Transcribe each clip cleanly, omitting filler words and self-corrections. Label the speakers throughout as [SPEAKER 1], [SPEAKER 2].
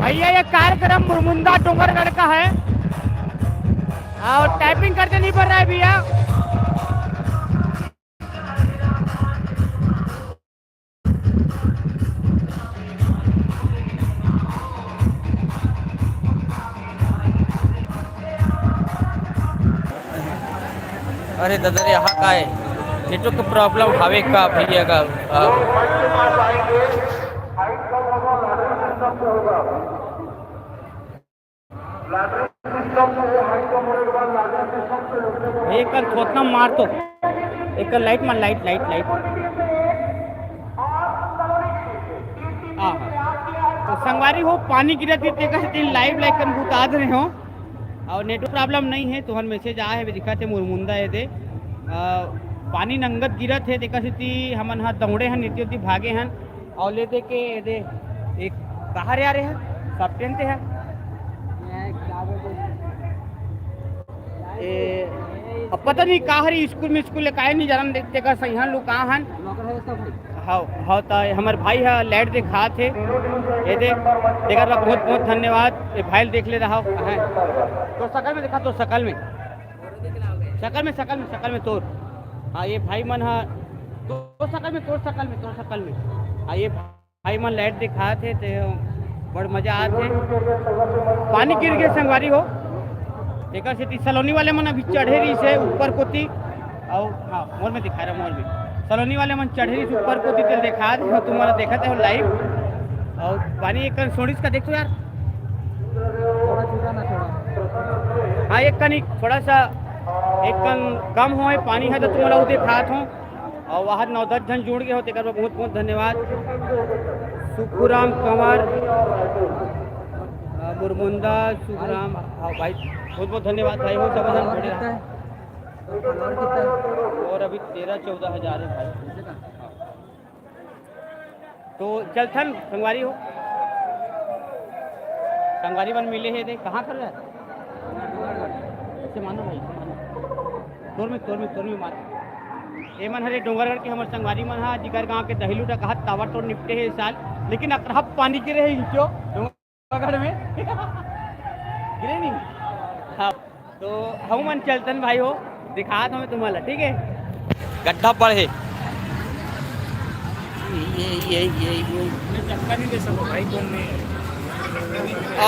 [SPEAKER 1] भैया ये कार्यक्रम मुरमुंदा डोंगरगढ़ का है और टाइपिंग करते नहीं पड़ रहा है भैया।
[SPEAKER 2] अरे दादा यहाँ का है नेटवर्क प्रॉब्लम हवे का भैया का
[SPEAKER 1] एक थोतना मार तो एक लाइट मार लाइट लाइट लाइट हाँ तो संगवारी हो पानी गिरती तीन लाइव लाइकन बता रहे हो और नेटवर्क प्रॉब्लम नहीं है तो मैसेज आया है दिखा थे मुरमुंदा है दे पानी नंगत गिरत है देखा स्थिति हमन हा दौड़े हैं नित्योति भागे हैं और ले दे के दे एक बाहर आ रहे हैं सब टेंते हैं अब पता नहीं कहाँ हरी स्कूल काहे नहीं जान देखते का सही लोग कहाँ हैं हाँ तो हमारे भाई है लाइट दिखा थे ये देखा बहुत बहुत धन्यवाद ये भाई देख ले रहा है तो शकल में देखा तो शकल में तोर हाँ ये भाई मन है तो शकल में हाँ ये भाई मन लाइट दिखा थे तो बड़ मजा आते पानी गिर गए संगवारी हो देखा से सलोनी वाले मन अभी चढ़े रही से ऊपर कोती और हाँ मोर में दिखा रहा मोर में सलोनी वाले मन चढ़े रही से ऊपर कोती तेल दिखा दे तुम्हारा देखा था लाइव और पानी एक सोडिस का देखो यार हाँ एक कन थोड़ा सा एक कन कम हो पानी है तो तुम्हारा वो दिखात हो और वहाँ 9-10 जन जुड़ गए हो तेकर बहुत बहुत धन्यवाद सुखुराम कंवर मुरमुंदा सुखराम हाँ भाई बहुत बहुत धन्यवाद भाई हो सब जुड़े और अभी 13-14 हज़ार है भाई तो चलथन संगवारी हो संगवारी बन मिले है दे कहाँ कर रहा है ऐसे मानो भाई तोर में मार ये मन हरे डोंगरगढ़ के हमारे संगवारी मन हा जिगर गाँव के दहलू टका तावा तोड़ निपटे है इस साल लेकिन अकरहा पानी गिरे है इंचो डोंगरगढ़ में गिरे नहीं हाँ तो हम मन चलतन भाई हो दिखा दो मैं तुम्हारा ठीक है
[SPEAKER 2] गड्ढा पर है
[SPEAKER 1] ये चक्का नहीं दे सको भाई कौन में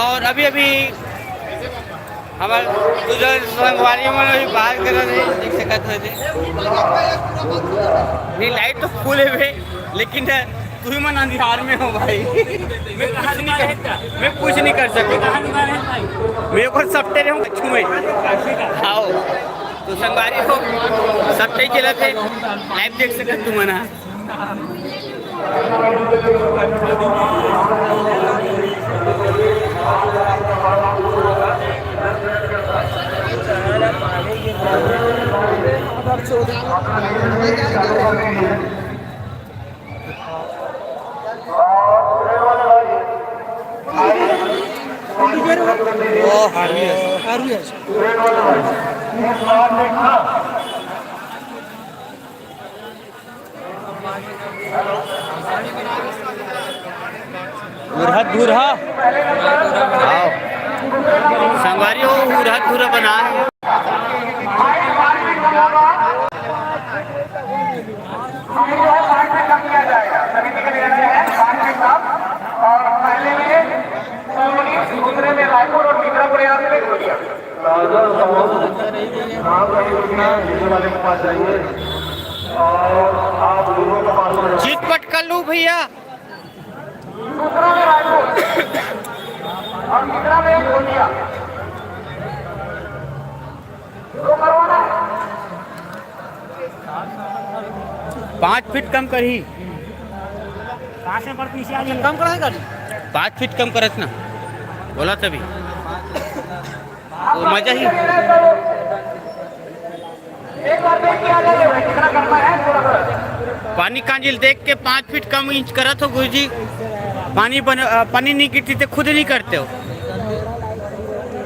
[SPEAKER 2] और अभी हमारे दूसरे संगवारी में अभी बात कर रहे देख सकते हो नहीं लाइट तो फुल है भाई लेकिन तू ही मन अंधियार में हो भाई मैं कुछ नहीं कर सकता मेरे को सपटे रहूँ अच्छू में आओ तो संगवारी हो सपटे चला थे लाइव देख सकते तू मना धूरा संगवारी हो धूरा बना है
[SPEAKER 3] दूसरे में रायपुर और मित्रापुर यहाँ से वाले के पास जाइए और आप लोगों के पास
[SPEAKER 2] चिटपट कर लूँ भैया
[SPEAKER 3] दूसरा में रायपुर और मित्रा में एक गोलिया तो करवाना
[SPEAKER 2] 5 फीट कम कर ही
[SPEAKER 1] पर पीछे आ कम करेगा
[SPEAKER 2] 5 फीट कम करत ना बोला तभी वो मजा ही
[SPEAKER 3] एक बार देख के आ जाइए कितना करना है थोड़ा
[SPEAKER 2] पानी कांजिल देख के 5 फीट कम इंच करत हो गुरुजी पानी नहीं गिरती तो खुद नहीं करते हो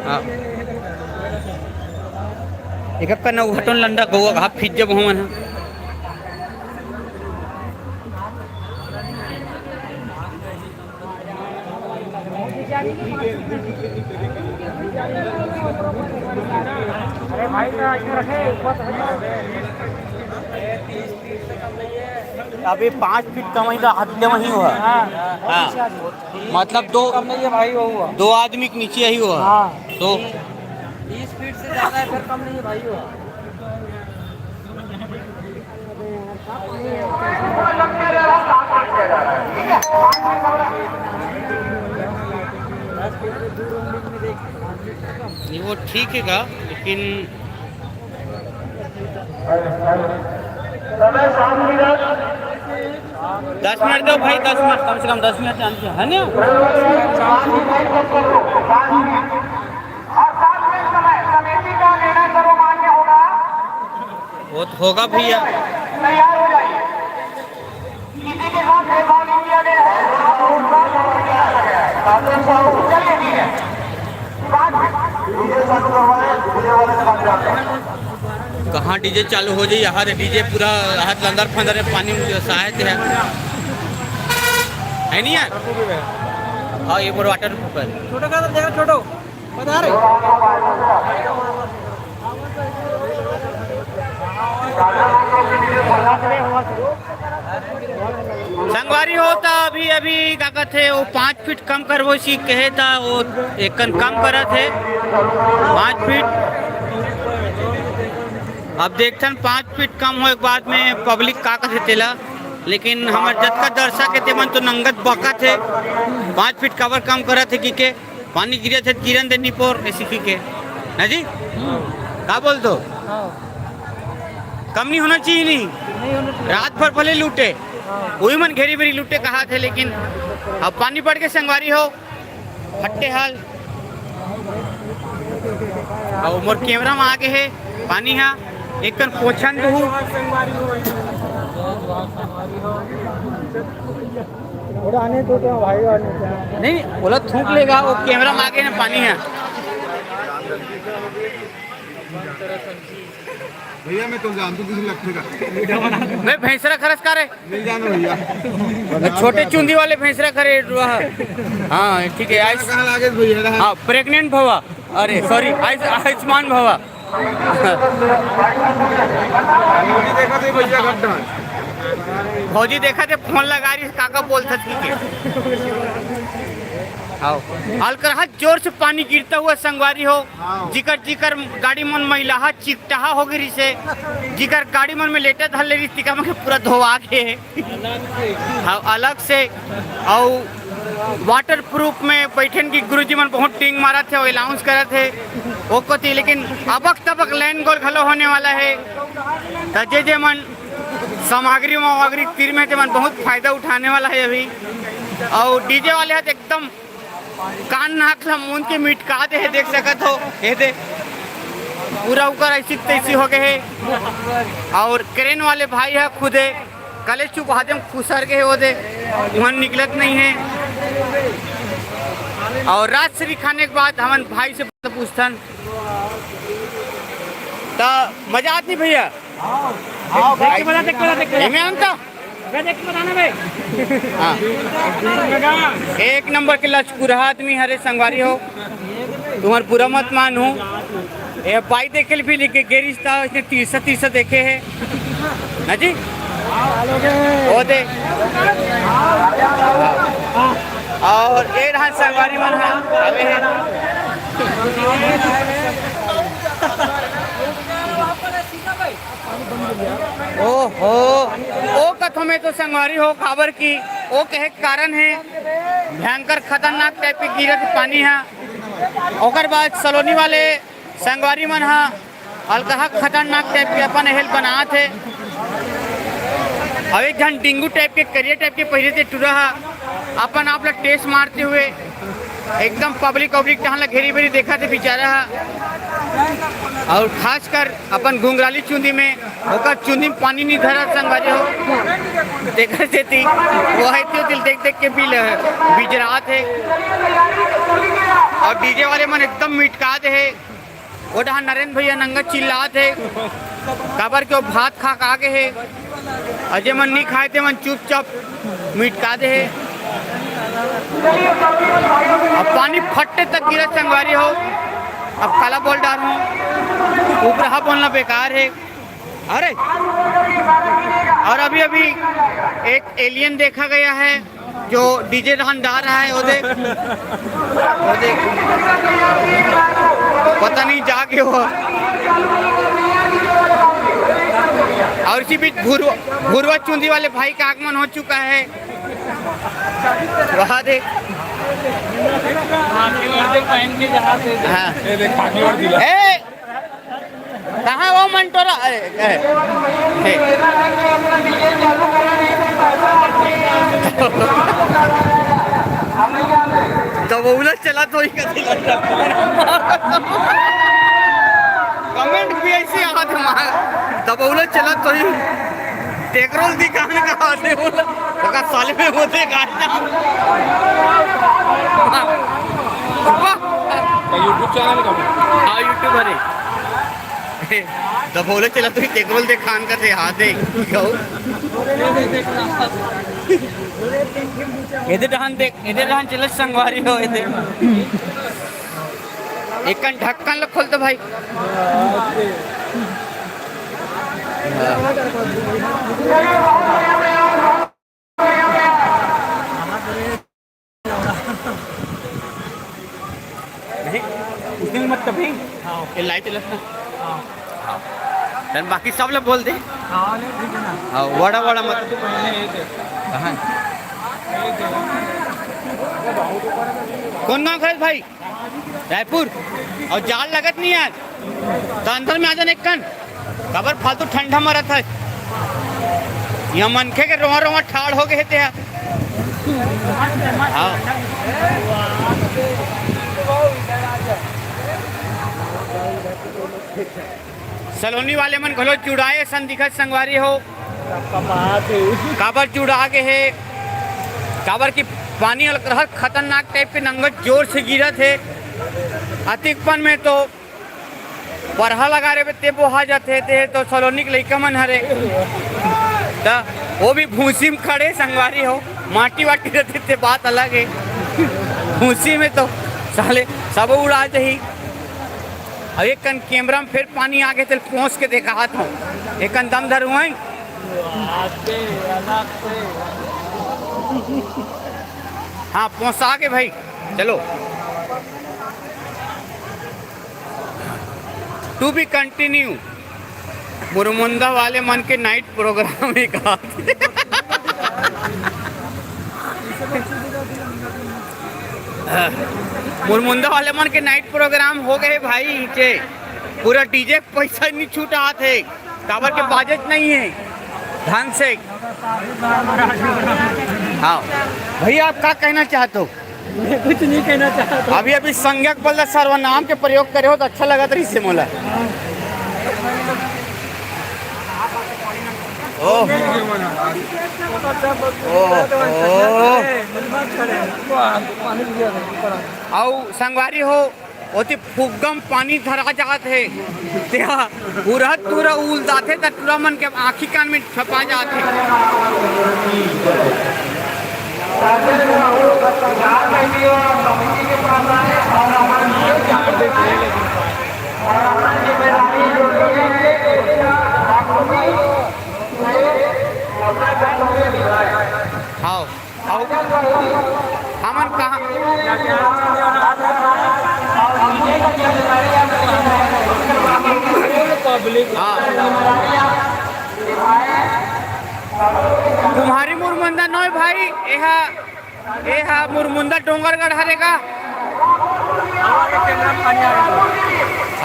[SPEAKER 2] हाँ एक ना घटन लंडा गौआ हाफ फीट जब हम
[SPEAKER 1] अभी 5 फीट कम ही हद में ही हुआ। हाँ मतलब दो
[SPEAKER 2] भाई हुआ
[SPEAKER 1] 2 आदमी के नीचे ही हुआ। तो
[SPEAKER 2] 20 फीट से ज्यादा है, फिर कम नहीं है भाई हुआ।
[SPEAKER 1] नहीं वो ठीक है का, लेकिन
[SPEAKER 3] समय शाम की
[SPEAKER 1] 10 मिनट दो भाई, 10 मिनट कम से कम 10 मिनट जानते है ना।
[SPEAKER 3] समिति का निर्णय सर्वमान्य होगा।
[SPEAKER 1] वो तो होगा भैया।
[SPEAKER 3] तैयार हो जाइए, किसी के साथ भेदभाव नहीं किया गया है। चलिए ठीक है,
[SPEAKER 1] कहाँ डीजे चालू हो जाए, यहाँ डीजे पूरा हाथ अंदर फंदर में पानी में सहायत है नहीं यार। हाँ ये बोर वाटर पर
[SPEAKER 2] छोटो का देखो, छोटो बता रहे
[SPEAKER 1] संगवारी होता अभी अभी क्या कहते वो 5 फीट कम कर वो सी कहे था, वो एक कम करा थे 5 फीट। अब देखते 5 फीट कम हो एक बाद में पब्लिक का कथे तेला, लेकिन हमारे जत का दर्शक थे मन तो नंगत बका थे 5 फीट कवर कम करा थे कि के पानी गिरे थे किरण दे निपोर ऐसी के ना जी। क्या बोल दो कम नहीं होना चाहिए, नहीं रात भर भले लूटे वही मन घेरी बेरी लूटे कहा थे, लेकिन अब पानी पड़ के संगवारी हो फट्टे हाल। और मोर कैमरा में आगे है पानी है एक कन पोछन दू
[SPEAKER 2] आने तो भाई
[SPEAKER 1] नहीं बोला थूक लेगा, वो कैमरा में आगे ना पानी है।
[SPEAKER 4] भैया मैं तो जानता हूँ किसी लगते का
[SPEAKER 1] मैं भैंसरा खरस का रे
[SPEAKER 4] मिल जाना भैया,
[SPEAKER 1] छोटे चुंदी वाले भैंसरा खरे। हाँ ठीक है आयुष,
[SPEAKER 4] कहाँ लागे भैया
[SPEAKER 1] हाँ प्रेग्नेंट भवा, अरे सॉरी आयुष्मान भवा।
[SPEAKER 4] देखा थे भैया गड्ढा
[SPEAKER 1] फौजी देखा थे फोन लगा रही काका बोलता ठीक है। अलकरहा जोर से पानी गिरता हुआ संगवारी हो, जिकर जिकर गाड़ी मन महिला चिकटहा हो गई से, जिकर गाड़ी मन में लेटे धल ले रही में पूरा धोवा के अलग से। और वाटर प्रूफ में बैठन की गुरुजी मन बहुत टिंग मारा थे और अनाउंस करा थे वो को थी, लेकिन अबक तबक लैंड गोल खलो होने वाला है। तजे जे मन सामग्री तीर में मन बहुत फायदा उठाने वाला है अभी। और डीजे वाले हाथ एकदम कान नाक ला मुंह के मिटका दे देख सकत हो, ये दे पूरा ऊपर ऐसी तैसी हो गए है। और क्रेन वाले भाई है खुदे कले चुप हाथम खुसर गए वो दे वहाँ निकलत नहीं है। और रात से भी खाने के बाद हम भाई से पूछतन तो मजा आती भैया एक नंबर के लचकुरा आदमी हरे संगवारी हो, तुम्हार पूरा मत मान हूँ। ये पाई देखे भी लेके गेरिश था, इसने 30 देखे है ना जी वो दे। और ये रहा संगवारी मन है ओहो ओ कथो में तो संगवारी हो खबर की वो कहे कारण है भयंकर खतरनाक टाइप की गिरत पानी है। ओकर बाद सलोनी वाले संगवारी मन है अलकहा खतरनाक टाइप के अपन हेल बना थे। अब एक जन डेंगू टाइप के करियर टाइप के पहले से टूरा अपन आप लोग टेस्ट मारते हुए एकदम पब्लिक टहला घेरी बेरी देखा थे बेचारा। और खासकर अपन घुंघराली चुंदी में होकर चुंदी में पानी नहीं धरा संगवारी हो देखा थी वो है तो दिल देख देख के भी बिजरा थे। और डीजे वाले मन एकदम मिटका दे है वो डहा नरेंद्र भैया नंगा चिल्ला थे काबर के वो भात खा खा के है अजय मन नहीं खाए थे मन चुपचाप मिटका दे है। अब पानी फटते तक गिरा संगवारी हो अब काला बोल डाल रहा हूँ, ऊपर बोलना बेकार है। अरे और अभी अभी एक एलियन देखा गया है जो डीजे डाल रहा है। वो देख पता नहीं जाके हो। और इसी बीच भूरवा चुंदी वाले भाई का आगमन हो चुका है। वहाँ देख कहाँ वो मंटोरा तो वो चला तो ही कमेंट भी ऐसे आवाज दबौला चला तो ही टेकरोल दिखाने का आते बोला साल में होते
[SPEAKER 4] यूट्यूब चैनल का
[SPEAKER 1] हाँ यूट्यूबर है दबौला चला तो ही टेकरोल दिखान का थे हाथ इधर डहान चल संगवारी हो एक ढक्कन लो खोल तो भाई नहीं मत कभी लाइट बाकी सब लोग बोल दे वड़ा वड़ा मत कौन गाँव खरीद भाई रायपुर और जाल लगत नहीं यार तो अंदर में आ जाने कन खबर फालतू ठंडा मरा था यहाँ मनखे के रोआ रोआ ठाड़ हो गए थे सलोनी वाले मन घलो चुड़ाए सन दिखत संगवारी हो काबर चुड़ा के है काबर की पानी खतरनाक टाइप के नंगत जोर से गिरा थे अतिकपन में तो परहा लगा रहे ते बोहा जाते थे तो सलोनी के लइका मन हरे तो वो भी भूसी में खड़े संगवारी हो माटी वाटी रहते थे बात अलग है भूसी में तो साले सब उड़ा दही और एक कन कैमरा में फिर पानी आ गए थे पहुँच के देखा हाथ में एक कन दम धरू है हाँ पहुँचा के भाई चलो टू बी कंटिन्यू मुरमुंदा वाले मन के नाइट प्रोग्राम में कहा मुरमुंदा वाले मन के नाइट प्रोग्राम हो गए भाई के पूरा डीजे पैसा नहीं छूटा थे काबर के बाजट नहीं है ढंग से। हाँ भैया आप क्या कहना चाहते हो?
[SPEAKER 5] मैं कुछ नहीं कहना चाहता।
[SPEAKER 1] अभी अभी संज्ञक बल सर्वनाम के प्रयोग करे हो तो अच्छा लगा था इससे मोला। आओ संगवारी हो ओती फुग्गम पानी धरा जात है पूरा पूरा उल जाते तुरा मन के आँखी कान में छपा जाते हाँ हमन कहाँ तुम्हारी मुरमुंदा नोय भाई एहा मुरमुंदा डोंगरगढ़ हरेगा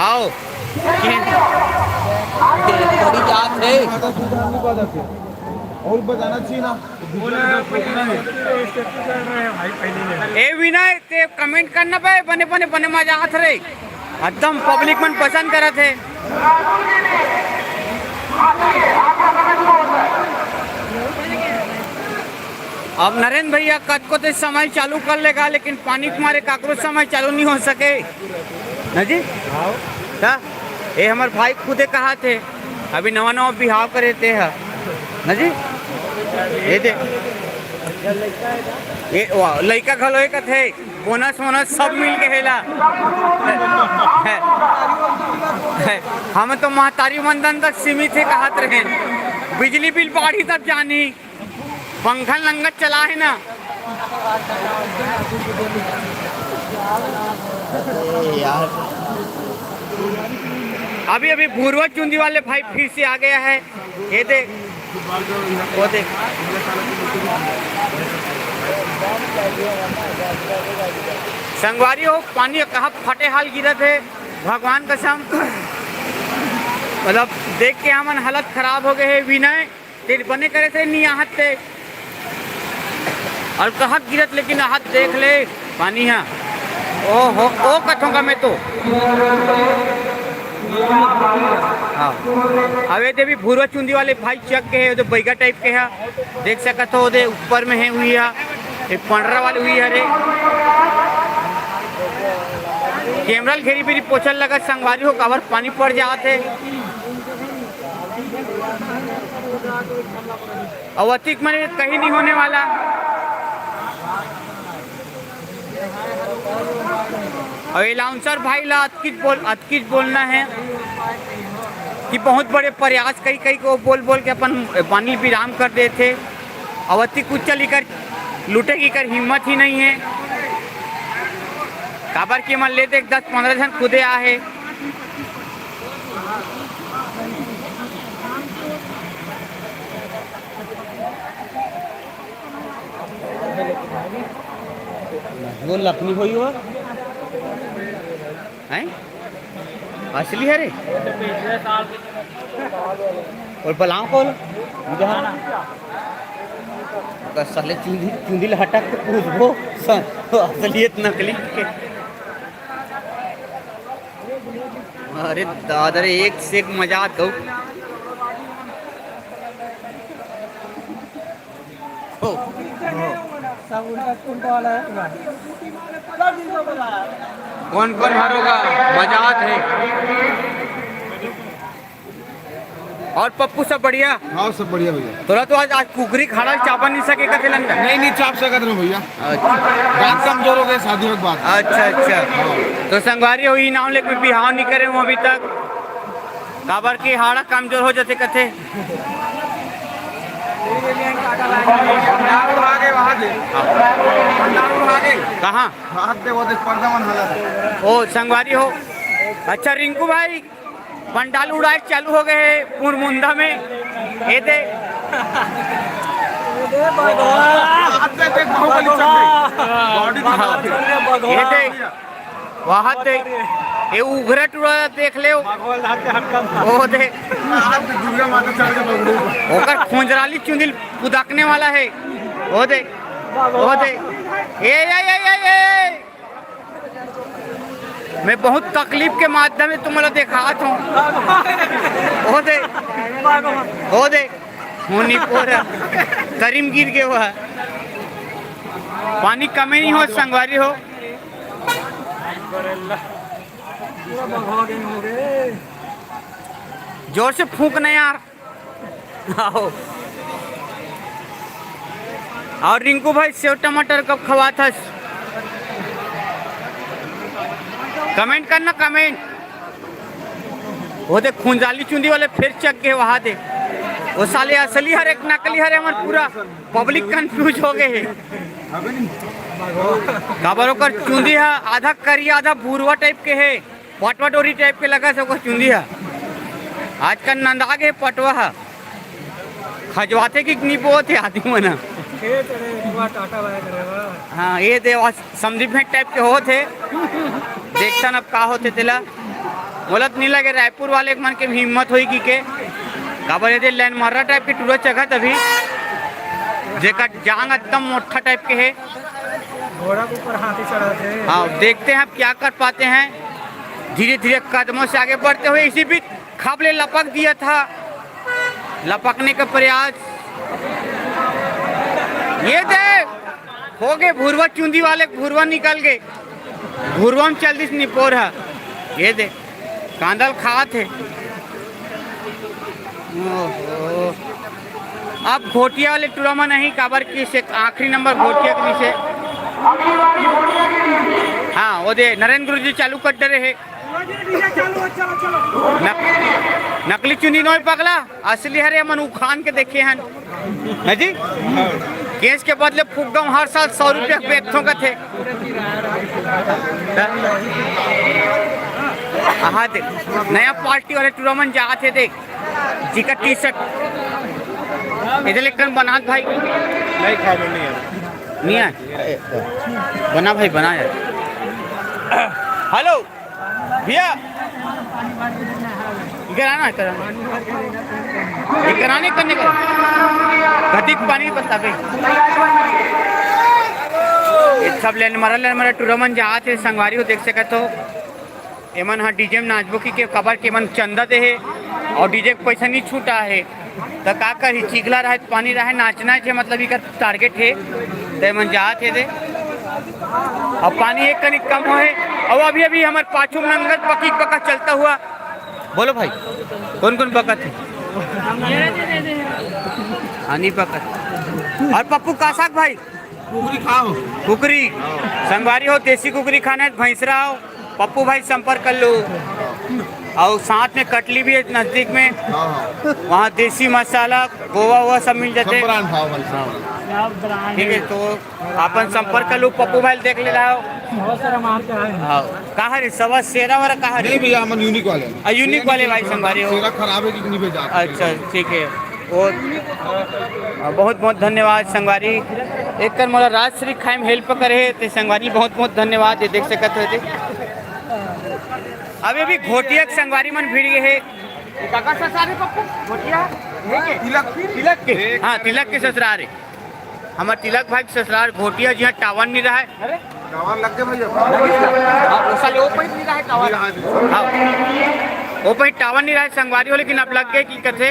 [SPEAKER 1] आओ बड़ी जात है
[SPEAKER 4] और बताना चाहिए ना
[SPEAKER 1] ए विनय ते कमेंट करना पे बने बने बने मजा आत रे एकदम पब्लिक मन पसंद करत है। अब नरेंद्र भैया कद को तो समय चालू कर लेगा लेकिन पानी तुम्हारे काकरो समय चालू नहीं हो सके ना जी। ये हमारे भाई खुदे कहा थे अभी नवा नवा बिहाव करे थे ना जी। ये दे ये लड़का घलोए का थे
[SPEAKER 2] बोनस वोनस सब मिल के हेला हम तो महतारी बंधन तक सीमित है कहत रहे, बिजली बिल बाढ़ी तक जानी, पंखा लंगत चला है ना। अभी अभी भूरवा चुंदी वाले भाई फिर से आ गया है, ये देख वो देख। संगवारी हो पानी कहाँ फटे हाल गिरत है, भगवान कसम मतलब देख के हमन हालत खराब हो गए है। विनय तेरे बने करे थे नहीं आहत थे और कहाँ गिरत, लेकिन आहत देख ले पानी है। ओ हो ओ कथोंगा मैं तो हाँ। अवे देवी भूरवा चुंदी वाले भाई चक के है, बैगा टाइप के है, देख सकत हो दे ऊपर में है हुई है, एक पंडरा वाली हुई है रे। कैमरा घेरी फिरी पोछल लगा संगवारी हो कवर पानी पड़ जाते अवतिक में कहीं नहीं होने वाला। और एलाउंसर भाई ला अतकिच बोलना है कि बहुत बड़े प्रयास कई कई को बोल बोल के अपन पानी विराम कर देते। अवतिक कुछ चली कर लुटेगी कर हिम्मत ही नहीं है, काबर की मन लेते 10-15 जन खुदे आहे। वो लखनी हुई हो हैं असली है रे और बलाओ को साले चुंदी हटा के पूछबो असलियत नकली के। अरे दादा रे एक से एक मजा दो। कौन कौन हारोगा मजाक है। और पप्पू सब बढ़िया?
[SPEAKER 4] हाँ सब बढ़िया भैया।
[SPEAKER 2] थोड़ा तो आज कुकरी खाड़ा चापा नहीं सके का तिलंगा?
[SPEAKER 4] नहीं चाप सकत रहो भैया।
[SPEAKER 2] अच्छा
[SPEAKER 4] गान कमजोर हो गए शादियों के बाद।
[SPEAKER 2] अच्छा तो संगवारी हुई नाम लेके बिहाव नहीं करे हूँ अभी तक, काबर की हाड़ा कमजोर हो जाते कथे। कहाँ ओ संगवारी हो? अच्छा रिंकू भाई पंडाल उड़ाए चालू हो गए हैं मुरमुंदा में, ये दे वहाँ दे ये उघरा टुरा देख ले वो दे ओकर खोजराली चुंदिल पुदकने वाला है वो दे ए मैं बहुत तकलीफ के माध्यम से तुम्हारा दिखाता हूँ। हो दे होनी पूरा करीम गिर गया हुआ पानी कमे नहीं हो संगवारी हो। जोर से फूंक नहीं यार। आओ और रिंकू भाई सेव टमाटर कब खवा था? कमेंट करना कमेंट। वो देख खुंजाली चुंदी वाले फिर चक गए वहाँ दे, वो साले असली हर एक नकली हर हमारे पूरा पब्लिक कंफ्यूज हो गए है। काबरों का चुंदी है आधा करिया आधा भूरवा टाइप के है, पटवा डोरी टाइप के लगा सबको चुंदी है। आजकल नंदा के पटवा है खजवाते की नहीं बहुत है आदमी मना। हाँ ये दे समझी भेंट टाइप के होते देखता अब का होते तेला बोलत नहीं लगे। रायपुर वाले मन के हिम्मत हुई के काबर ये लैंड मारा टाइप के टूरा चघत अभी जेका जांग एकदम मोटा टाइप के है।
[SPEAKER 5] घोड़ा के ऊपर हाथी चढ़ाते हैं।
[SPEAKER 2] हाँ देखते हैं अब क्या कर पाते हैं। धीरे धीरे कदमों से आगे बढ़ते हुए इसी बीच खाबले लपक दिया था, लपकने का प्रयास ये देख हो गए भूरवा चुंदी वाले भूरवा निकल गए, भूरवा में चल दिस निपोर है। ये देख कांदल खा थे। अब घोटिया वाले टूरमा नहीं काबर की से आखिरी नंबर घोटिया के नीचे हाँ वो दे नरेंद्र गुरु जी चालू कर रहे है। नकली चुनी नोई पगला असली हरे मन उखान के देखे हैं है जी। केस के बदले फुग्गम हर साल 100 रुपया बेचों का थे। हाँ देख नया पार्टी वाले टूर्नामेंट जाते देख जी का टी शर्ट इधर लेकर बना भाई
[SPEAKER 4] नहीं खा नहीं है
[SPEAKER 2] नहीं है बना भाई बना यार। हेलो भैया कराना कराने करने का घटिक पानी बता सब लेन मारा टूर्नामेंट जहाँ थे संगवारी हो देख सके तो एमन हाँ डीजे में नाचबो की कबर के मन चंदा दे है और डीजे के पैसा नहीं छूटा है तो का कर ही चिगला रहे पानी रहे नाचना है मतलब इकर टारगेट है तो मन जहाँ थे दे और पानी एक कनिक कम हो है और अभी अभी हमारे पाछू नंगत पकी पका चलता हुआ बोलो भाई कौन कौन पकत है हनी पकत और पप्पू कासाक भाई
[SPEAKER 4] कुकरी खाओ
[SPEAKER 2] कुकरी संगवारी हो देसी कुकरी खाना है भैंसरा हो पप्पू भाई संपर्क कर लो और साथ में कटली भी है नजदीक में वहाँ देसी मसाला गोवा हुआ सब मिल जाते ठीक है तो अपन संपर्क कर लो पप्पू भाई देख ले रहा हो कहा रे सवा शेरा वाला कहा रे
[SPEAKER 4] भैया हम यूनिक वाले
[SPEAKER 2] यूनिक वाले भाई संगवारी हो
[SPEAKER 4] शेरा खराब है कि नहीं भेजा
[SPEAKER 2] अच्छा ठीक है और बहुत बहुत धन्यवाद संगवारी एक कर मोला राजश्री खाइम हेल्प करे तो संगवारी बहुत बहुत धन्यवाद ये देख सकते थे। अभी भी घोटिया संगवारी मन भिड़ गए है काका ससुराल पप्पू घोटिया तिलक के हाँ तिलक के ससुराल हमारे तिलक भाई के ससुराल घोटिया जी टावन नहीं रहा है
[SPEAKER 4] लग गए भैया
[SPEAKER 2] वो भाई टावर नहीं रहा है संगवारी हो लेकिन अब लग गए की करते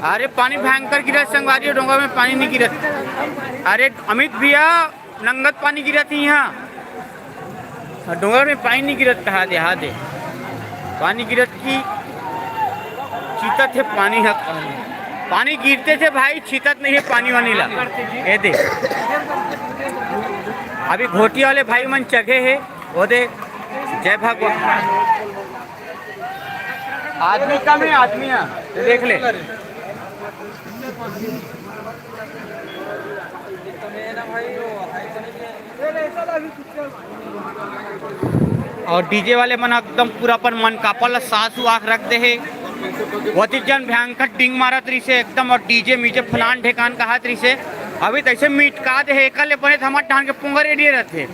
[SPEAKER 2] अरे पानी भयंकर गिरा संगवारी डोंगा में पानी नहीं गिरा। अरे अमित भैया नंगत पानी गिरा थी यहाँ डोंगर में पानी नहीं गिरत कहा दे हाँ दे पानी गिरत की चीतत है पानी है पानी गिरते थे भाई चीतत नहीं है पानी वानी ला ये दे अभी घोटिया वाले भाई मन जगह है वो दे जय भगवान आदमी कम है आदमी देख ले और डीजे वाले मन एकदम पूरा पर मन कापल सासू आँख रख दे है वती जन भयंकर टिंग मारत रही से एकदम और डीजे मीजे फलान ढेकान कहत रही से अभी तैसे मीटका दे एकल बने हमारे ढान के पुंगर रेडिये रहते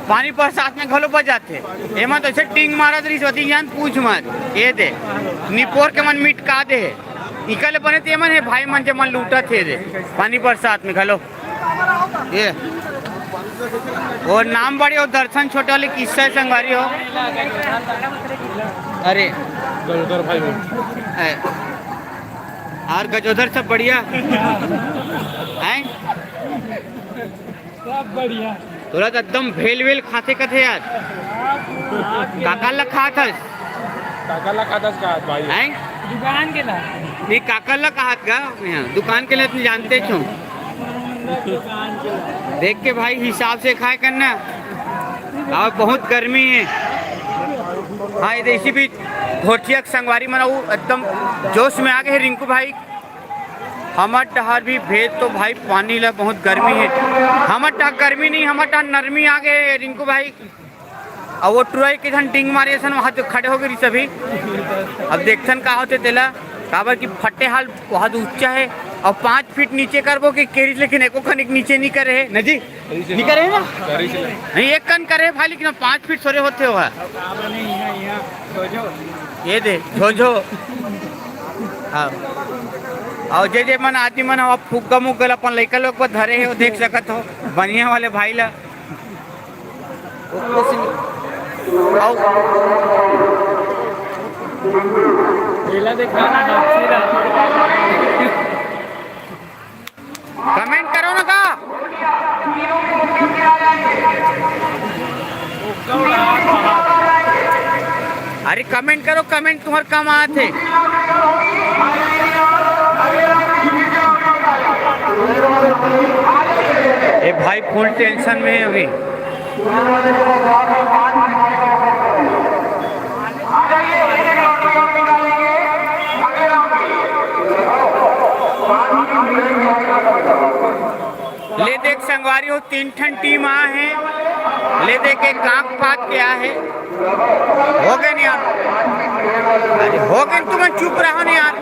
[SPEAKER 2] पानी बरसात में घलो बजाते एमा तैसे टिंग मारत रही वती जन पूछ मत ये दे निपोर के मन मीटका दे इकल बने ते मन है भाई मन जे मन लूटत थे दे पानी बरसात में घलो ये और नाम बड़े और दर्शन छोटे वाले किस्सा संगवारी हो अरे
[SPEAKER 4] गजोदर भाई
[SPEAKER 2] और गजोदर सब बढ़िया हैं
[SPEAKER 5] सब बढ़िया
[SPEAKER 2] तोरा तो एकदम भेल वेल खाते कथे यार काका ला खात हस
[SPEAKER 4] काका ला खाता का भाई
[SPEAKER 2] हैं
[SPEAKER 5] दुकान के ला
[SPEAKER 2] नहीं काका ला कहत का यहाँ दुकान के लिए तुम जानते छो देख के भाई हिसाब से खाए करना और बहुत गर्मी है हाँ ये इसी भी घोटिया संगवारी मनाऊ एकदम जोश में आ गए रिंकू भाई हमार टहर भी भेज तो भाई पानी ला बहुत गर्मी है हमार टह गर्मी नहीं हमार टह नरमी आ गए रिंकू भाई और वो टुराई के धन टिंग मारे सन वहाँ तो खड़े हो गए सभी अब देखथन का होते तेला काबर की फटे हाल बहुत ऊंचा है और 5 फीट नीचे करबो कि केरिस लेकिन एको खनिक नीचे नहीं करे है नजी नहीं करे है ना नहीं एक कन करे भाई लेकिन 5 फीट सोरे होते हो ये दे झोझो हाँ और जे जे मन आदमी मन अब फुग्गा मुग्गल अपन लइका लोग पर धरे है वो देख सकत हो बढ़िया वाले भाई ला कमेंट करो ना का अरे कमेंट करो कमेंट तुम्हारे काम आते
[SPEAKER 1] ये भाई फुल टेंशन में है अभी। ले देख संगवारी हो 3 ठन टीम आ है। ले देख एक कांक पात क्या है। हो गए नहीं यार, अरे हो गए तुम चुप रहो नहीं यार।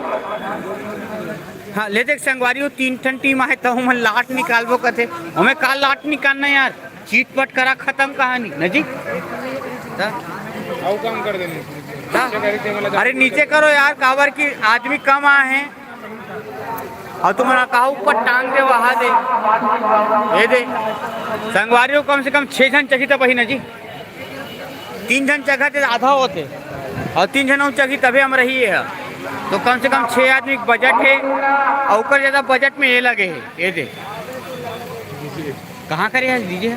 [SPEAKER 1] हाँ ले देख संगवारी हो 3 ठन टीम आहे तो हम लाट निकालबो कथे। हमें काल लाट निकालना यार, चीट पट करा खत्म कहानी न जी।
[SPEAKER 4] आओ काम कर देने।
[SPEAKER 1] अरे नीचे करो यार, काबर की आदमी कम आ हैं और तुम्हारा कहा ऊपर टांग दे वहा दे। ये दे संगवारी हो कम से कम 6 जन चाहिए तब ही न जी। 3 जन जगह थे आधा होते और 3 जन चाहिए तभी हम रही है। तो कम से कम 6 आदमी बजट है और ऊपर ज़्यादा बजट में ये लगे है। ये दे कहाँ करे है दीजिए।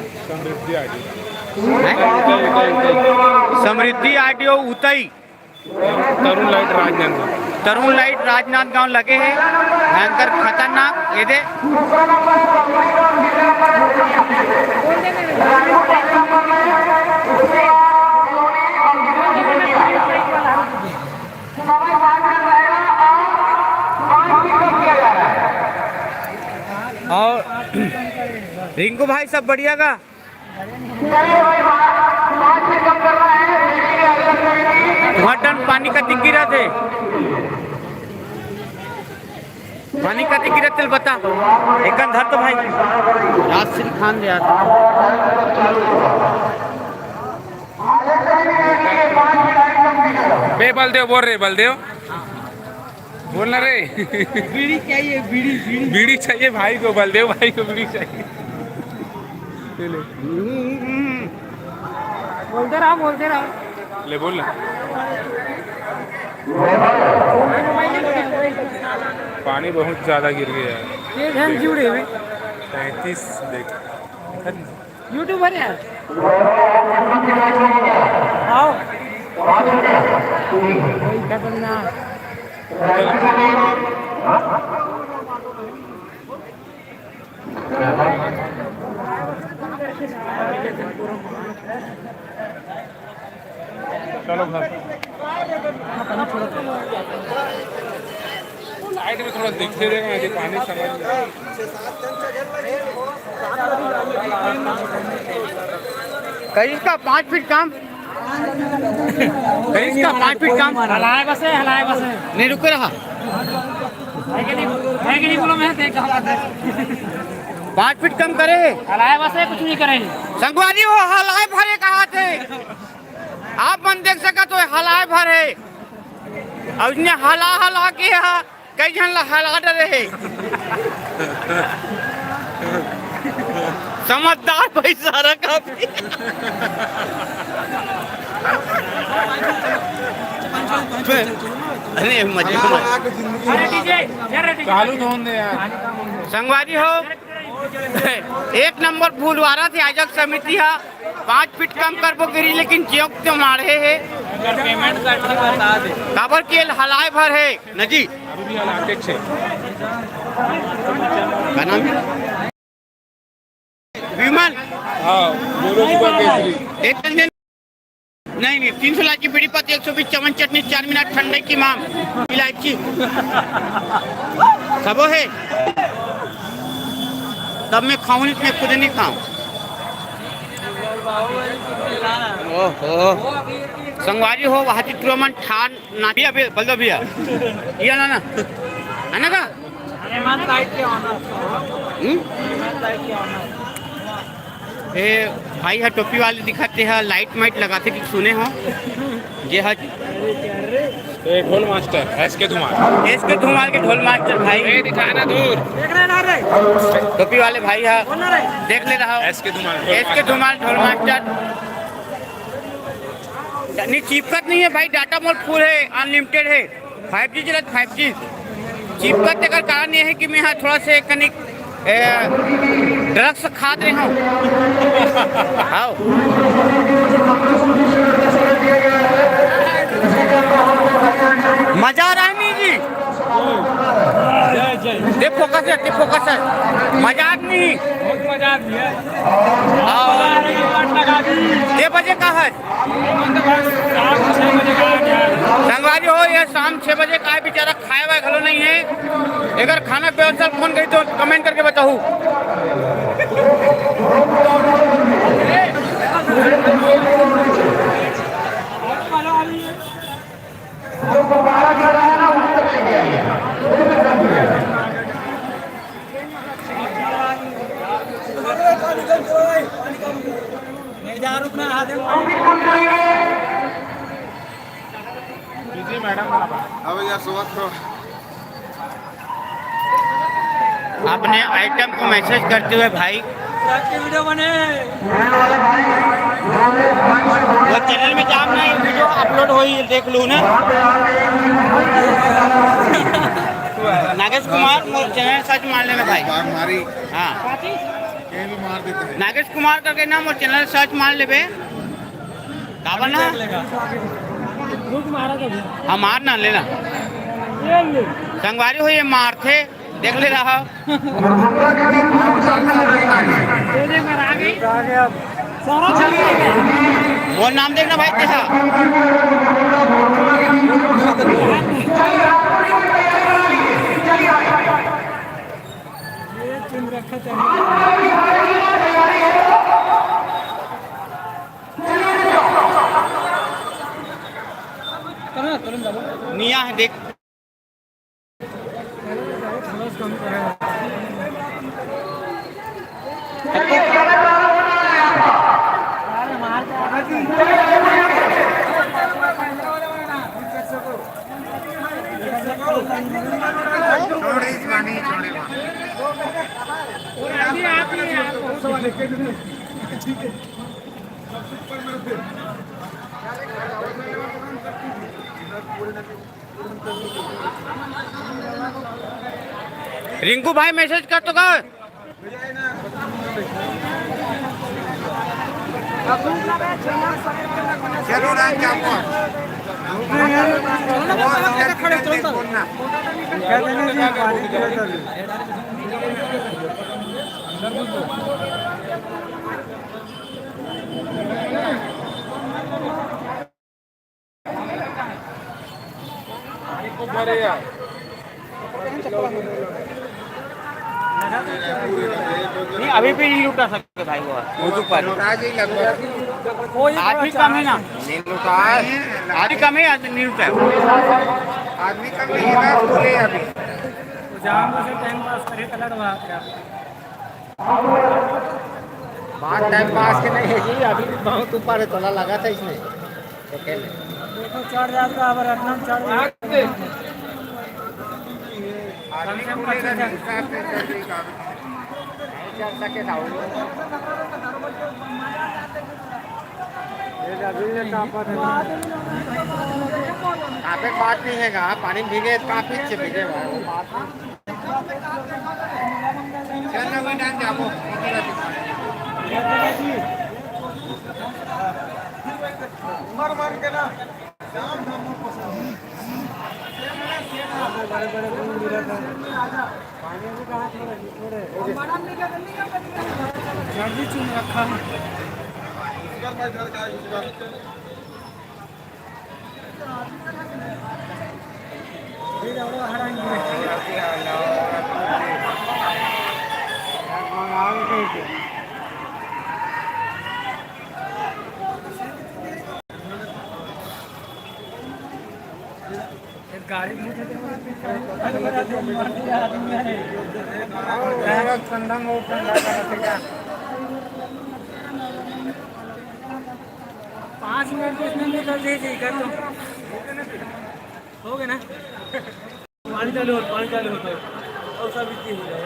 [SPEAKER 1] समृद्धि आरटीओ उतई तरुण लाइट राजनांदगांव लगे हैं। भयंकर खतरनाक। ये दे और रिंकू भाई सब बढ़िया का। वहाँ टन पानी का दिख गिरा थे, पानी का दिख गिरा चल बता एक धर तो भाई राज सिंह खान दे यार।
[SPEAKER 4] बे बलदेव बोल रहे, बलदेव बोलना रे।
[SPEAKER 5] बीड़ी चाहिए, बीड़ी बीड़ी
[SPEAKER 4] बीड़ी चाहिए भाई को, बलदेव भाई को बीड़ी चाहिए।
[SPEAKER 5] बोलते रहो
[SPEAKER 4] ले बोल ना। पानी बहुत ज्यादा गिर गया है।
[SPEAKER 5] जुड़े हुए
[SPEAKER 4] 35 देख
[SPEAKER 5] यूट्यूबर यार। आओ
[SPEAKER 4] चलो घर लाइट में थोड़ा दिखते रहेगा यदि पानी समझ में।
[SPEAKER 1] कहीं का 5 फीट कम, कहीं का 5 फीट कम।
[SPEAKER 5] हलाए बस है, हलाए बस है।
[SPEAKER 1] नहीं रुक रहा
[SPEAKER 5] है कि नहीं बोलो। मैं देख
[SPEAKER 1] 5 फीट कम करे।
[SPEAKER 5] हलाए बस है, कुछ नहीं करेंगे।
[SPEAKER 1] संगवारी हो हलाए भरे कहा थे आप मन देख सका तो हलाए भरे और उसने हला हला के कई जन हला डरे है। समझदार भाई सारा काफी। अरे मजे
[SPEAKER 4] चालू धोन दे यार।
[SPEAKER 1] संगवारी हो 1 नंबर फूलवारा थे आयोजक समिति है। 5 फीट कम कर वो गिरी लेकिन चौक तो मारे है।
[SPEAKER 5] पेमेंट करके बता दे।
[SPEAKER 1] काबर के हलाए भर है न जी।
[SPEAKER 4] अभी भी हालात छे।
[SPEAKER 1] क्या नाम है? विमल।
[SPEAKER 4] हाँ बोलो सुबह केसरी।
[SPEAKER 1] एक दिन नहीं 300 लाख की बीड़ी पत्ती 120 चमन चटनी 4 मिनट ठंडे की माम इलायची सबो है। तब मैं खाऊं नहीं, मैं खुद नहीं खाऊं। ओहो संगवारी हो वहाँ चित्रमन ठान ना भी अभी बल्दो भैया ये ना है ना का ए भाई है टोपी वाले दिखाते हैं लाइट माइट लगाते कि सुने हो ये है
[SPEAKER 4] ढोल मास्टर एसके धुमाल
[SPEAKER 1] के ढोल मास्टर भाई
[SPEAKER 4] दिखाना दूर
[SPEAKER 1] टोपी वाले भाई है देख ले रहा
[SPEAKER 4] एसके
[SPEAKER 1] धुमाल ढोल मास्टर। नहीं चिपकत नहीं है भाई, डाटा मोल फुल है, अनलिमिटेड है। 5G चलत 5G चिपकत तेकर कारण ये है कि मैं यहाँ थोड़ा से कनिक ड्रग्स खाद रहे हूँ। आओ मजा आ रहा है नहीं जी। दे फोकस
[SPEAKER 2] सर, मजाक नहीं।
[SPEAKER 5] बहुत मजा आ गया।
[SPEAKER 2] ये बजे का है संगवारी हो ये शाम 6 बजे का है। बेचारा खाए हुआ घलो नहीं है। अगर खाना व्यवस्था फोन करी तो कमेंट करके बताओ। अपने आइटम को मैसेज करते हुए भाई
[SPEAKER 5] वीडियो बने
[SPEAKER 2] वो चैनल में जाम नहीं वीडियो अपलोड हो ही देख लू ना। नागेश कुमार मोर चैनल सर्च मार लेना भाई। हाँ नागेश कुमार करके नाम और चैनल सर्च मार लेबे काबर ना। हाँ मार ना लेना संगवारी हो ये मार थे देख ले रहा। वो नाम देखना भाई देखा। निया है देख रिंकू भाई मैसेज कर तो कर। नहीं अभी भी नहीं लुटा सकते भाई वो पर आदमी कम है ना आदमी कम है नहीं लुटा
[SPEAKER 4] आदमी कम नहीं है ना बोले अभी
[SPEAKER 5] टाइम पास करे कलर
[SPEAKER 6] बात टाइम पास के नहीं है जी। अभी भी बहुत ऊपर है तोला लगा था इसमें
[SPEAKER 5] देखो चढ़ जाता है रत्न चढ़
[SPEAKER 6] काफी बात नहीं है कहाँ पानी भीगे काफी से भीगे
[SPEAKER 5] बड़े बड़े जल्दी चुन रखा गाड़ी पाँच मिनट में निकल दीजिए कर दो हो गए ना। पानी चालू होता है और सब इतनी हो जाए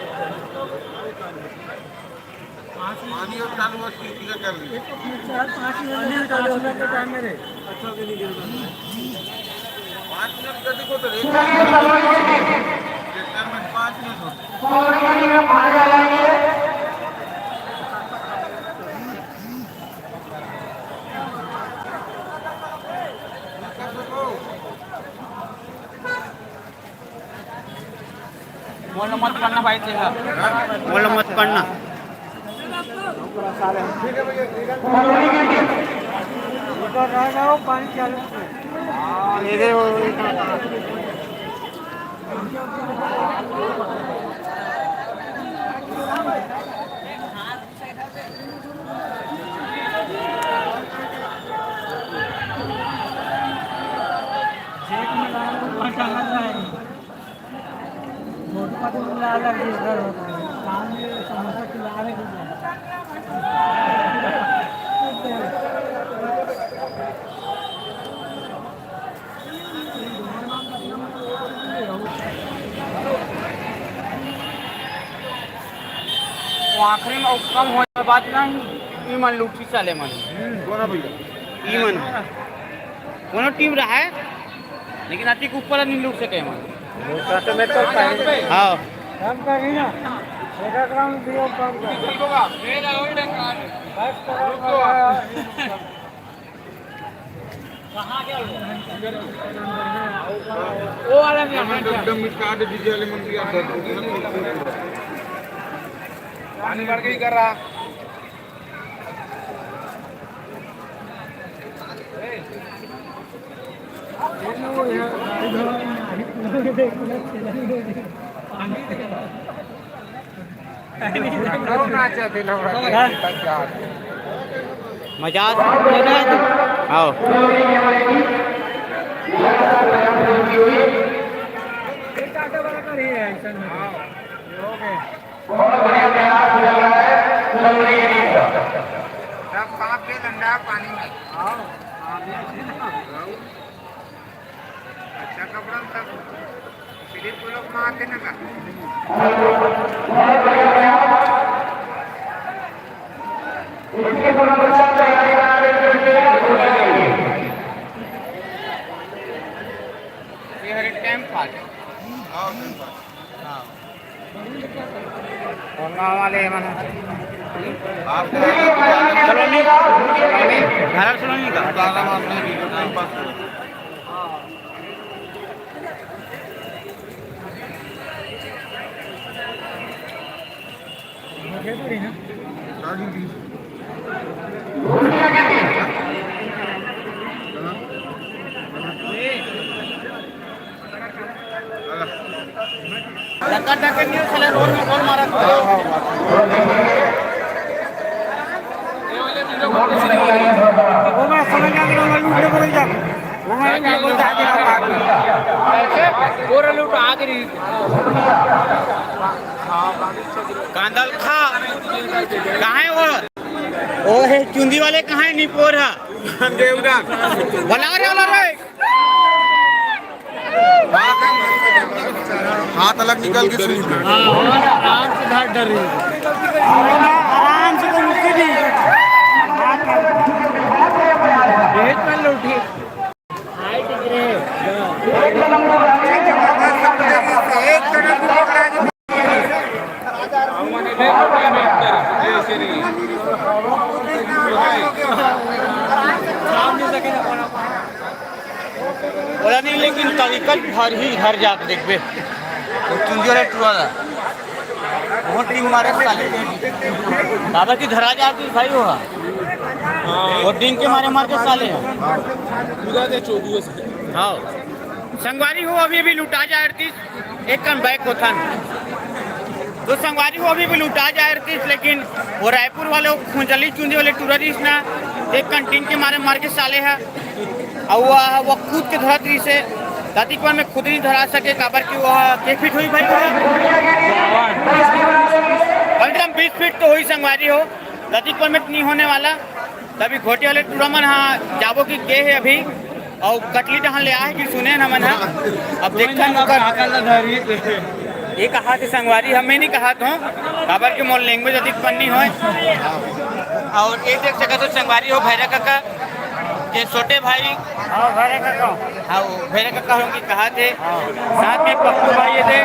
[SPEAKER 5] पानी और चालू कर लीजिए 5 मिनट चालू होने के टाइम में अच्छा के लिए 5 मिनट का देखो तो 5 मिनट
[SPEAKER 1] मोल मत करना भाई थे मोल मत करना आखिरी में कम होने बात नहीं मन लूटी चले मन मन कोनो टीम रहा है लेकिन अति ऊपर नहीं लूट सके मन हाँ
[SPEAKER 6] काम करी ना एक ग्राउंड दियो काम
[SPEAKER 5] वो वाला एकदम काट दीजिए वाले मंत्री पानी भर के ही कर रहा
[SPEAKER 1] मजाक आओ
[SPEAKER 6] पानी में अच्छा कपड़ा सब सिलिप लोग मारते ना का
[SPEAKER 1] ये हर टाइम पास
[SPEAKER 6] और गांव वाले मन
[SPEAKER 1] कॉलोनी धारा कॉलोनी का
[SPEAKER 5] टाइम पास
[SPEAKER 1] धक्का धक्का नहीं चले रोड में कौन मारा
[SPEAKER 6] वो मैं समझ आ गया मैं लूट ले जा वो मैं लूट आ गया
[SPEAKER 1] पूरा लूट आ गई कांदल खा कहाँ है वो है चुंदी वाले कहाँ है निपोर है बला रे
[SPEAKER 5] हाथ अलग निकल के सुन
[SPEAKER 1] आराम से धार डर रही
[SPEAKER 6] आराम से तो मुझसे नहीं
[SPEAKER 1] भेज में लूटी बोला नहीं लेकिन तरीका घर ही घर जाके देखबे चुंदी वाले टुरा वो टीम मारे साले दादा की धरा जाती भाई वो वो दिन के मारे के साले हाँ संगवारी हो अभी भी लुटा जा 38 एक कम बैक होता तो संगवारी हो अभी भी लुटा जा 38 लेकिन वो रायपुर वाले खुंजली चुंदी वाले टूरिस्ट ना एक कंटीन के मारे के साले है और वो कूद के धरा दी से दातीपुर में खुद नहीं धरा सके काबर की वो के फीट हुई भाई कम 20 फीट तो हुई संगवारी हो दातीपुर में नहीं होने वाला तभी घोटे वाले टूर्नामेंट हाँ जाबो की के है अभी और कटली टहन ले आए कि सुने ना मन अब देखता ये कहा कि संगवारी हमें नहीं कहा तो काबर के मोर लैंग्वेज अधिक पन्नी हो और ये देख सका तो संगवारी हो भैरा काका के छोटे भाई
[SPEAKER 6] हां घरे का
[SPEAKER 1] हाँ भैरा काका की कहा थे साथ में पप्पू भाई थे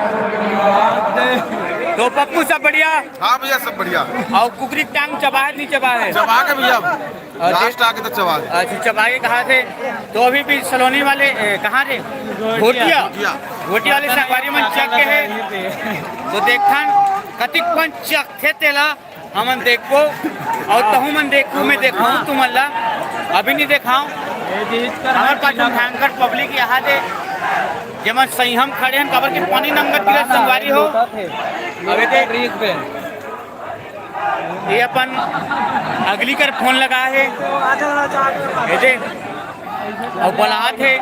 [SPEAKER 2] तो पप्पू सब बढ़िया।
[SPEAKER 5] हाँ भैया सब बढ़िया।
[SPEAKER 2] और कुकरी टांग चबा है नहीं चबा है?
[SPEAKER 5] चबा के भैया लास्ट आके तो चबा के।
[SPEAKER 2] अच्छा चबा के कहा थे तो अभी भी सलोनी वाले कहाँ थे? घोटिया घोटिया वाले संगवारी में चक के है तो देखन कतिक पन चक थे तेला हमन देखो और तहु मन देखू मैं देखाऊं तुम अल्लाह अभी नहीं दिखाऊं। हमारे पास भयंकर पब्लिक यहाँ दे जब सही हम खड़े हैं कबर के पानी नंगत की संगवारी हो अभी देख ये अपन अगली कर फोन लगा है ये देख और बुलात है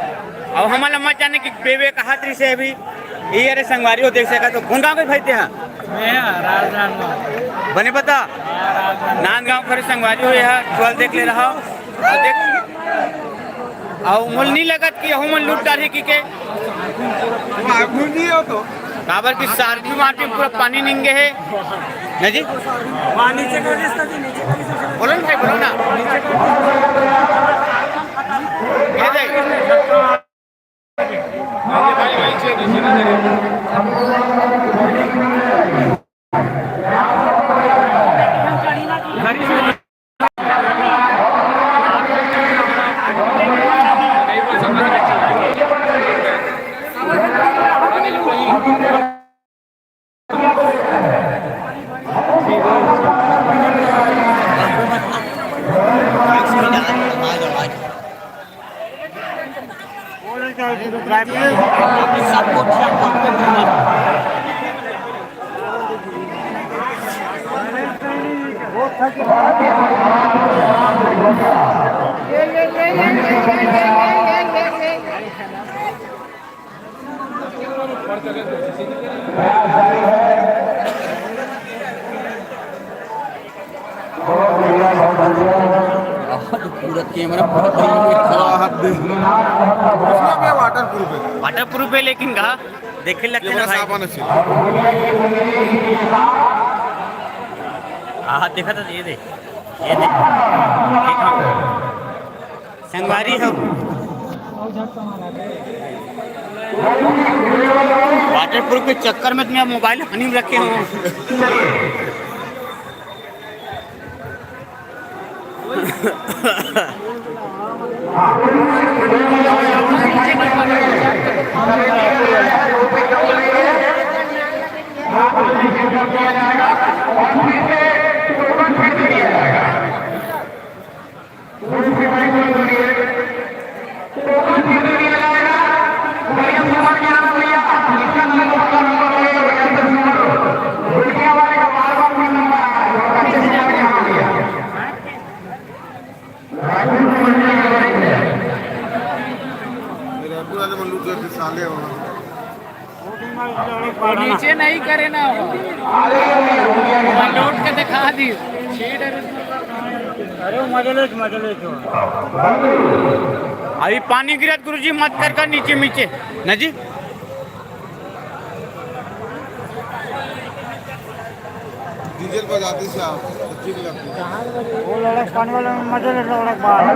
[SPEAKER 2] और हमारा मत जाने की बेबे कहा तरी से अभी ये अरे संगवारी हो देख सका तो कौन गाँव के भाई हैं बने पता नांदगांव खरे संगवारी हो यहाँ 12 देख ले रहा और देख और मूल नहीं लगत कि हम लूट डाले की के
[SPEAKER 5] हो तो
[SPEAKER 2] काबर की सारजी माटी पूरा पानी निंगे है ना जी बोलो ना भाई बोलो ना ये देख पूरा कैमरा वाटर प्रूफ है लेकिन कहा देखे लगते ना भाई हाँ देखा था ये देख संगवारी है वाटर प्रूफ के चक्कर में तुम्हें मोबाइल हनी में रखे हो
[SPEAKER 1] नीचे नहीं करे ना लौट के दिखा दी अरे मजले
[SPEAKER 2] अभी पानी गिरत गुरुजी मत कर नीचे नीचे न जी
[SPEAKER 5] डीजल पर जाती से आप ठीक लगती है
[SPEAKER 6] वो लड़क पानी वाला में मजे ले लड़क बाहर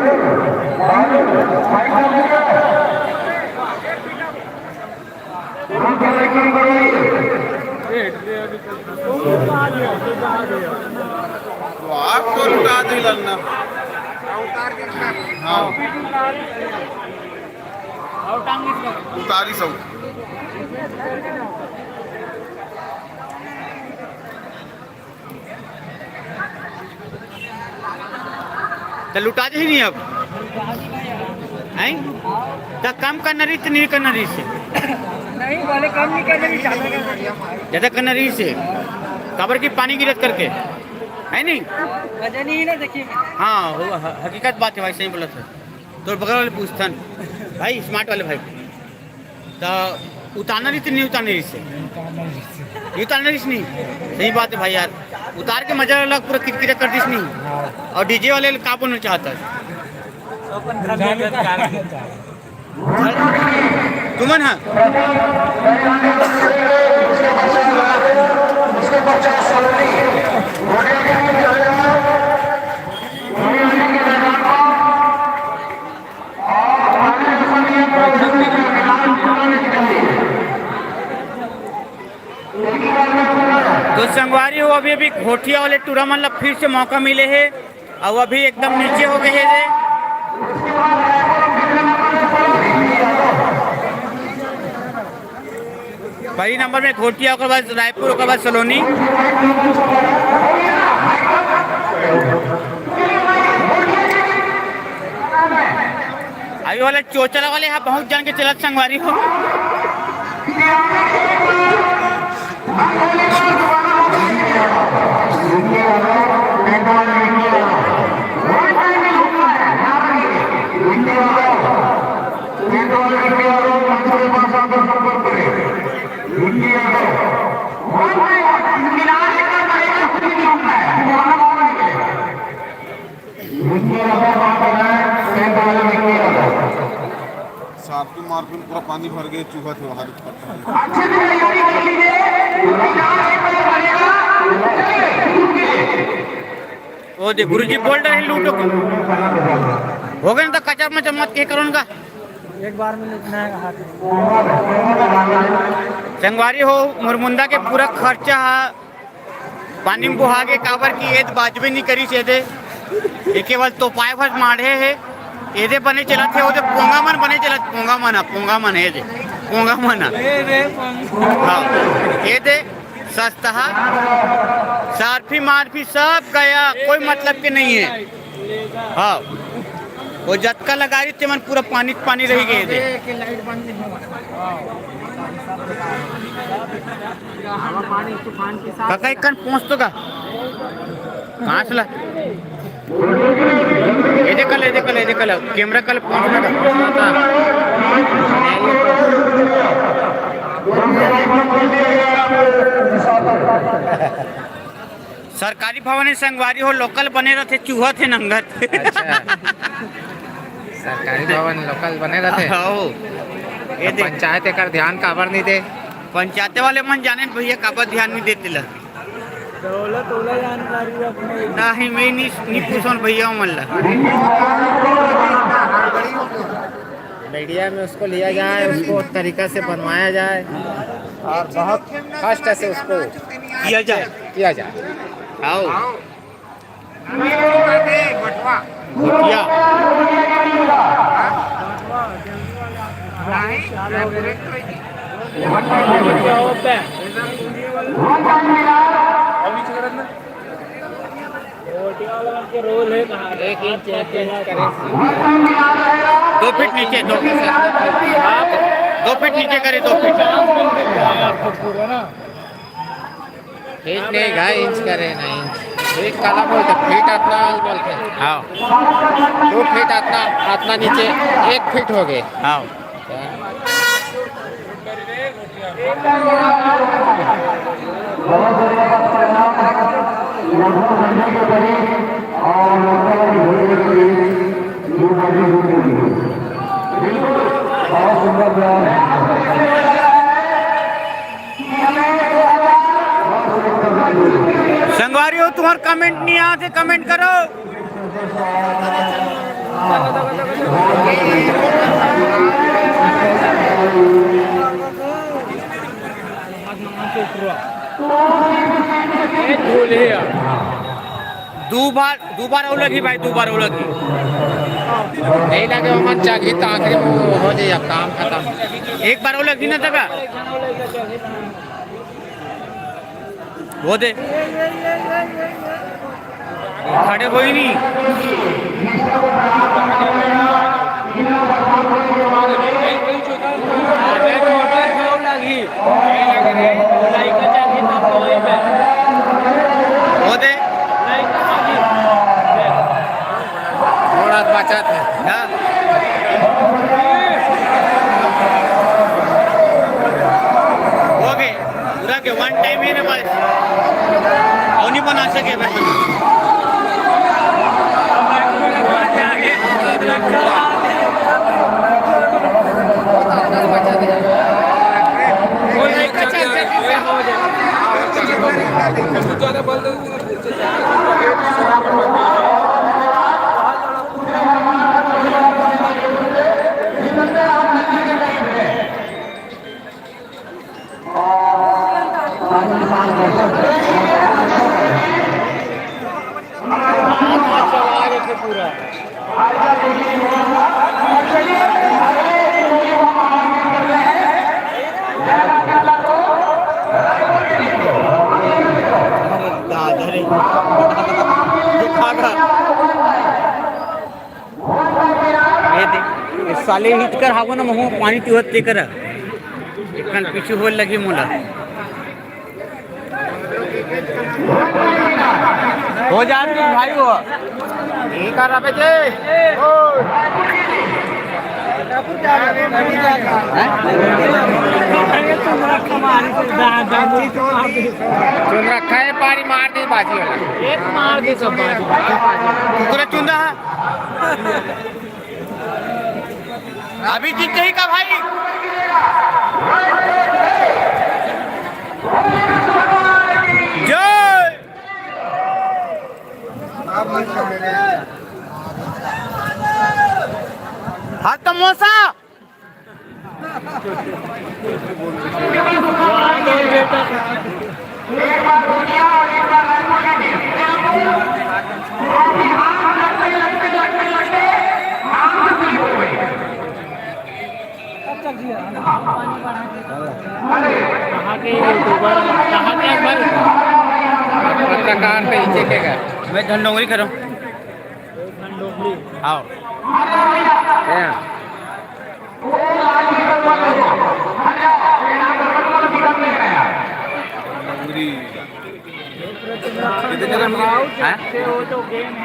[SPEAKER 5] तो आप तो लुटा दी लगना हाँ उतारी सब
[SPEAKER 2] तो लुटा दे ही नहीं अब हैं तो कम करना रही तो नहीं करना रही से
[SPEAKER 6] नहीं वाले काम नहीं कर रही
[SPEAKER 2] ज्यादा करना रही से कबर की पानी गिरत करके है नहीं
[SPEAKER 6] वजन ही ना देखिए
[SPEAKER 2] हाँ हकीकत बात है भाई सही बोला था तो बगल वाले पूछतन भाई स्मार्ट वाले भाई तो उतारना रही थी नहीं उतारना रही से नहीं उतारना रही नहीं सही बात है भाई यार उतार के मजा अलग पूरा किरकिरा कर दी नहीं और डीजे वाले का बोलना चाहता है तुमन हाँ
[SPEAKER 3] Thank you.
[SPEAKER 1] अभी अभी घोटिया वाले टूरा मतलब फिर से मौका मिले है और अभी एकदम नीचे हो गए है। पहली नंबर में घोटिया, उसके बाद रायपुर, उसके बाद सलोनी। अभी वाले चोचला वाले यहाँ पहुँच जान के चलत संगवारी हो।
[SPEAKER 5] सांप की मार पे पूरा पानी भर गया, चूहा थे बाहर।
[SPEAKER 1] वो दे गुरुजी बोल रहे हैं लूटो हो गए ना, तो कचर मचर मत के करो उनका एक बार में संगवारी हो। मुरमुंदा के पूरा खर्चा पानी में बुहा के काबर की एद बाजबे नहीं करी से दे, ये केवल तो पाए भर माढ़े है एदे बने चला थे। ओदे पोंगा मन बने चला, पोंगा मन है दे पोंगा मन। हाँ ये दे सस्ता सारफी मारफी सब गया, कोई मतलब के नहीं है। हाँ वो जतका लगा रही थे मन पूरा पानी पानी रह गए थे। काका एक कन पहुँच तो का कहाँ से ला ये कल कैमरा कल पहुँचना का। सरकारी भवन संगवारी हो, लोकल बने रहते, चूहा थे नंगत।
[SPEAKER 4] अच्छा सरकारी भवन लोकल बने रहते।
[SPEAKER 1] ये देख
[SPEAKER 4] पंचायत एक ध्यान काबर नहीं दे,
[SPEAKER 1] पंचायत वाले मन जाने भैया काबर ध्यान नहीं देते ला। नहीं मैं नहीं पूछो भैया मन ला।
[SPEAKER 4] मीडिया में उसको लिया जाए, उसको तरीका से बनवाया जाए और बहुत फास्ट से उसको
[SPEAKER 1] किया जाए। आओ घोटिया
[SPEAKER 6] रोल है
[SPEAKER 4] 1 इंच करें
[SPEAKER 1] 2 फीट नीचे, 2 फीट नीचे करे, 2 फीट
[SPEAKER 4] फीट नहीं 2.5 इंच करे ना इंच फीट काला बोलते फीट अपना बोलते।
[SPEAKER 1] हाँ
[SPEAKER 4] 2 फीट अपना नीचे 1 फीट हो गए।
[SPEAKER 1] हाँ संगवारी हो तुम्हारे कमेंट नहीं आते, कमेंट करो। दो बार उलगी भाई, 2 बार उलगी
[SPEAKER 4] नहीं लगे मन चाहिए तो आखिरी में हो जाए काम खत्म।
[SPEAKER 1] एक बार उलगी ना तक वो दे खड़े कोई नहीं। वो दे
[SPEAKER 4] थोड़ा बचत है
[SPEAKER 1] ना हो गए पूरा के 1 टाइम ही ना बस और नहीं बना सके भाई।
[SPEAKER 3] और
[SPEAKER 1] साले हिट कर हावो ना महू पानी पीवत ते कर इकन पीछे हो लगी मोला हो जाती भाई वो
[SPEAKER 4] ये कर रहा बेटे चुन रखा है पानी मार दी बाजी वाला एक मार दी सब बाजी
[SPEAKER 1] पूरा चुंदा है अभी जीत ही का भाई जय हाथ का मोसा
[SPEAKER 4] पत्रकार नीचे के गए
[SPEAKER 1] मैं धनडोंगरी करूँ आओ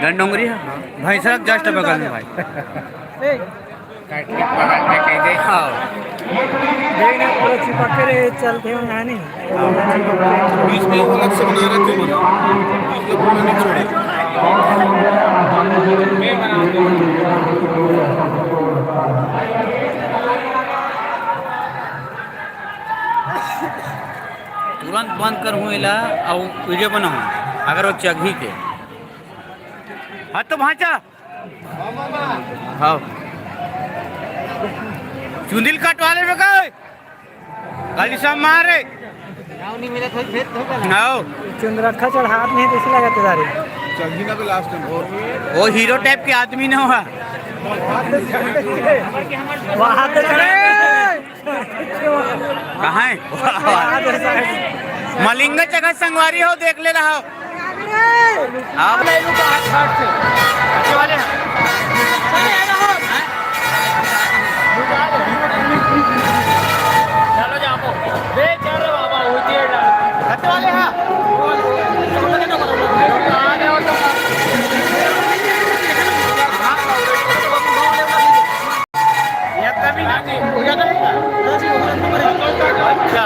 [SPEAKER 1] धनडोंगरी है भाई साहब जस्ट बगल में भाई
[SPEAKER 4] बगल में कह दे
[SPEAKER 6] देखना पूरा चिपक के चलते हो यहाँ नहीं
[SPEAKER 5] बीच में अलग से बना रखे बीच में पूरा नहीं छोड़े
[SPEAKER 1] तुरंत बंद करूँ इला और वीडियो बनाऊँ अगर वो चघी के हाँ तो भाचा हाँ चुंदिल कटवाले में गए कल सब मारे आओ
[SPEAKER 6] चंद्रखा चढ़ हाथ नहीं दिस लगा तुम्हारे
[SPEAKER 5] चलही ना तो लास्ट में
[SPEAKER 1] वो हीरो टाइप के आदमी न हुआ
[SPEAKER 6] वहाँ तो चढ़े
[SPEAKER 1] कहाँ है मलिंगा जगह संगवारी हो देख ले रहा हो आप वाले चलो जाओ बे चल बाबा होती है खत्ते वाले हां ये कभी ना हो जाता है अच्छा